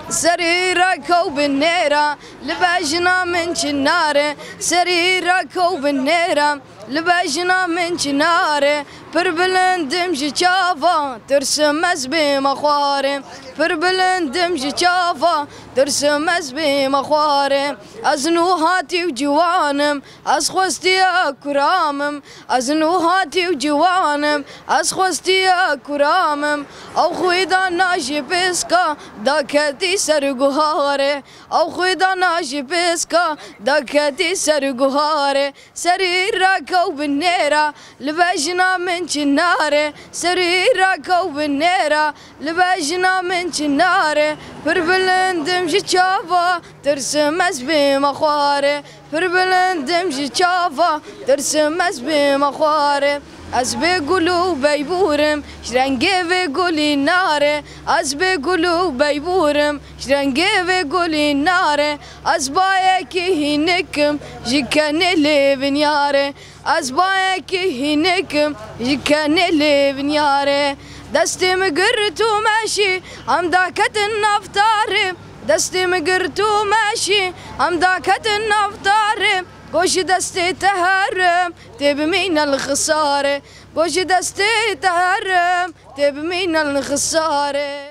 سريرك وبالنيرة لبجنا من جناره، سريرك وبالنيرة لبجنا من جناره، بربلن دمج جافا ترسم أزبي مخواري، بربلن دمج جافا ترسم أزبي مخواري، أزنوهاتي وجوانم أسخوستي كرامم، أزنوهاتي وجوانم أسخوستي كرامم، أو خويدا ناجي بسكا داكتي سرقهاري، أو خويدا ناجي بسكا داكتي سرقهاري، سريرك وبالنيرة لبجنا من جناره، سريرك وبالنيرة لبجنا من جناره، بربلن دمج جافا ترسم أزبي مخواري، بربلن دمج جافا ترسم أزبي مخواري، أزبي قلوبي بورم شرنقي في قولي ناري، أزبي قلوبي بورم شرنقي في قولي ناري، أزبايكي هنكم جكني لي بنياري، أزبايكي هنكم جكني لي بنياري، دستي مقرتو ماشي عم داكت النفطاري، دستي مقرتو ماشي عم داكت النفطاري، قوش دستي تهرم تبمين الخسارة، قوش دستي تهرم تبمين الخسارة.